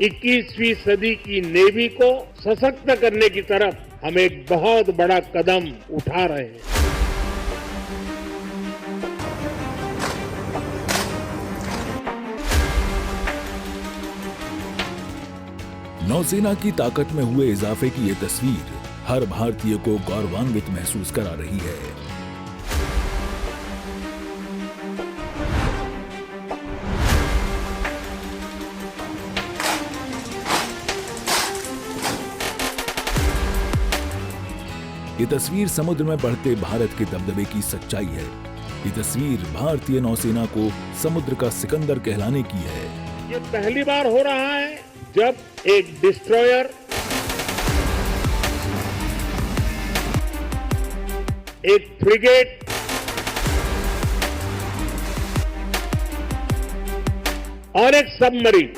21वीं सदी की नेवी को सशक्त करने की तरफ हम एक बहुत बड़ा कदम उठा रहे हैं। नौसेना की ताकत में हुए इजाफे की ये तस्वीर हर भारतीय को गौरवान्वित महसूस करा रही है। ये तस्वीर समुद्र में बढ़ते भारत के दबदबे की सच्चाई है। ये तस्वीर भारतीय नौसेना को समुद्र का सिकंदर कहलाने की है। ये पहली बार हो रहा है जब एक डिस्ट्रॉयर, एक फ्रिगेट और एक सबमरीन,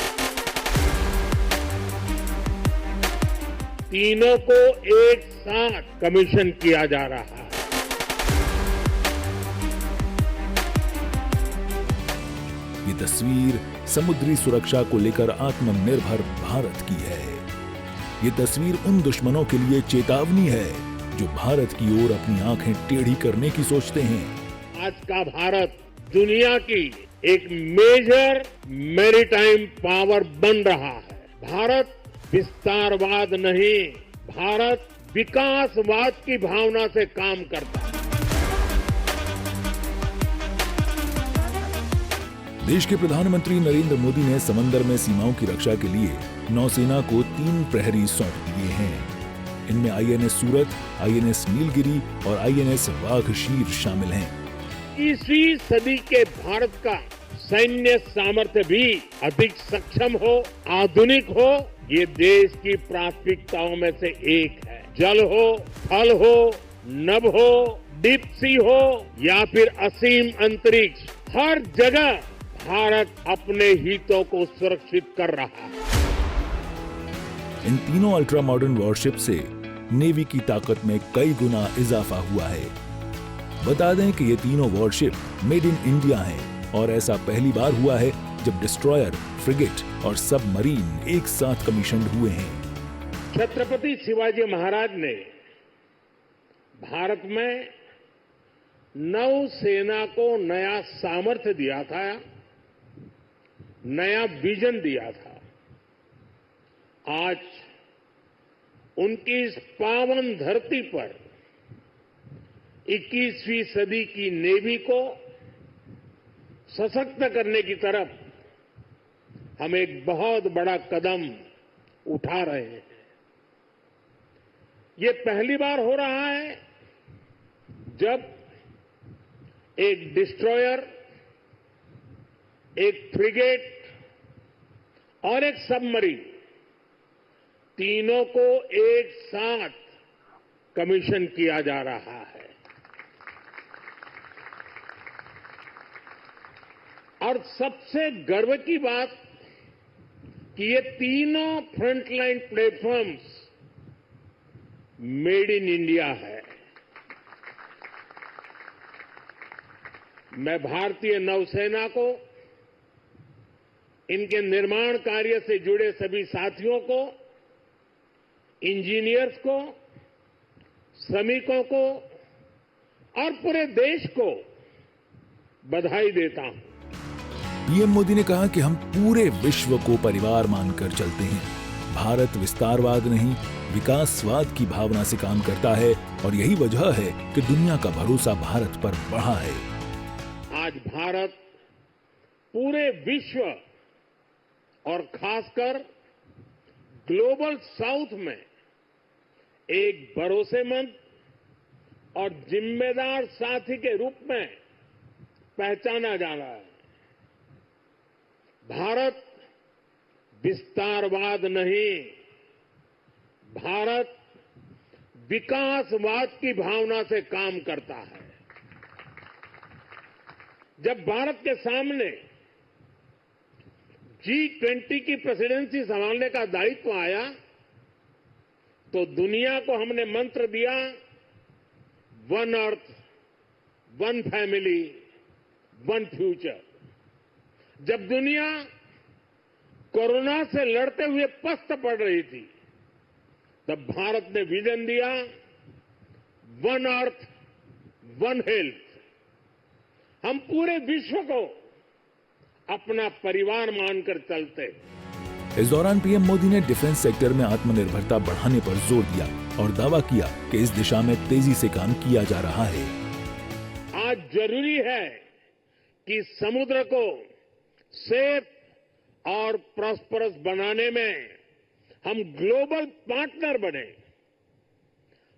तीनों को एक साथ कमीशन किया जा रहा है। ये तस्वीर समुद्री सुरक्षा को लेकर आत्मनिर्भर भारत की है। ये तस्वीर उन दुश्मनों के लिए चेतावनी है जो भारत की ओर अपनी आंखें टेढ़ी करने की सोचते हैं। आज का भारत दुनिया की एक मेजर मैरीटाइम पावर बन रहा है। भारत विस्तारवाद नहीं, भारत विकासवाद की भावना से काम करता है। देश के प्रधानमंत्री नरेंद्र मोदी ने समंदर में सीमाओं की रक्षा के लिए नौसेना को 3 प्रहरी सौंप दिए हैं। इनमें आईएनएस सूरत, आईएनएस नीलगिरी और आईएनएस वाघशीर शामिल हैं। 21वीं सदी के भारत का सैन्य सामर्थ्य भी अधिक सक्षम हो, आधुनिक हो, ये देश की प्राथमिकताओं में से एक है। जल हो, थल हो, नभ हो, डीप सी हो या फिर असीम अंतरिक्ष, हर जगह भारत अपने हितों को सुरक्षित कर रहा है। इन तीनों अल्ट्रा मॉडर्न वॉरशिप से नेवी की ताकत में कई गुना इजाफा हुआ है। बता दें कि ये तीनों वॉरशिप मेड इन इंडिया हैं और ऐसा पहली बार हुआ है जब डिस्ट्रॉयर, फ्रिगेट और सबमरीन एक साथ कमीशन्ड हुए हैं। छत्रपति शिवाजी महाराज ने भारत में नौसेना को नया सामर्थ्य दिया था, नया विजन दिया था। आज उनकी इस पावन धरती पर 21वीं सदी की नेवी को सशक्त करने की तरफ हम एक बहुत बड़ा कदम उठा रहे हैं। ये पहली बार हो रहा है जब एक डिस्ट्रॉयर, एक फ्रिगेट और एक सबमरीन, तीनों को एक साथ कमीशन किया जा रहा है। और सबसे गर्व की बात कि ये तीनों frontline platforms made in India है। मैं भारतीय नौसेना को, इनके निर्माण कार्य से जुड़े सभी साथियों को, इंजीनियर्स को, श्रमिकों को और पूरे देश को बधाई देता हूं। पीएम मोदी ने कहा कि हम पूरे विश्व को परिवार मानकर चलते हैं। भारत विस्तारवाद नहीं, विकासवाद की भावना से काम करता है और यही वजह है कि दुनिया का भरोसा भारत पर बढ़ा है। आज भारत पूरे विश्व और खासकर ग्लोबल साउथ में एक भरोसेमंद और जिम्मेदार साथी के रूप में पहचाना जा रहा है। भारत विस्तारवाद नहीं, भारत विकासवाद की भावना से काम करता है। जब भारत के सामने G20 की प्रेसिडेंसी संभालने का दायित्व आया तो दुनिया को हमने मंत्र दिया, one earth, one family, one future. जब दुनिया कोरोना से लड़ते हुए पस्त पड़ रही थी, तब भारत ने विजन दिया, वन अर्थ वन हेल्थ। हम पूरे विश्व को अपना परिवार मानकर चलते। इस दौरान पीएम मोदी ने डिफेंस सेक्टर में आत्मनिर्भरता बढ़ाने पर जोर दिया और दावा किया कि इस दिशा में तेजी से काम किया जा रहा है। आज जरूरी है कि समुद्र को सेफ और प्रॉस्परस बनाने में हम ग्लोबल पार्टनर बने।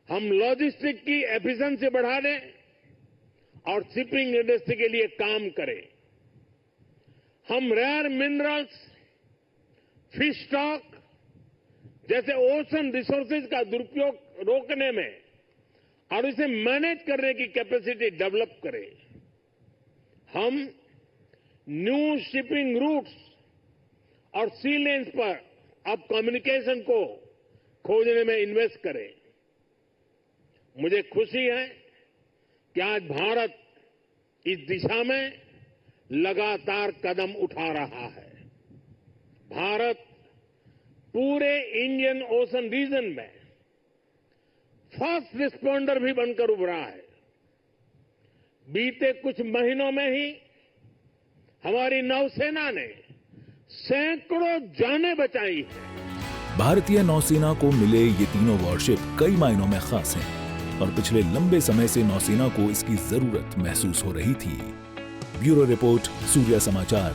हम लॉजिस्टिक की एफिशिएंसी बढ़ा दें और शिपिंग इंडस्ट्री के लिए काम करें। हम रेयर मिनरल्स, फिश स्टॉक जैसे ओशन रिसोर्सेज का दुरुपयोग रोकने में और इसे मैनेज करने की कैपेसिटी डेवलप करें। हम न्यू शिपिंग रूट्स और सी लेन्स पर अब कम्युनिकेशन को खोजने में इन्वेस्ट करें। मुझे खुशी है कि आज भारत इस दिशा में लगातार कदम उठा रहा है। भारत पूरे इंडियन ओशन रीजन में फर्स्ट रिस्पॉन्डर भी बनकर उभरा है। बीते कुछ महीनों में ही हमारी नौसेना ने सैकड़ों जानें बचाई हैं। भारतीय नौसेना को मिले ये तीनों वॉरशिप कई मायनों में खास हैं और पिछले लंबे समय से नौसेना को इसकी जरूरत महसूस हो रही थी। ब्यूरो रिपोर्ट, सूर्य समाचार।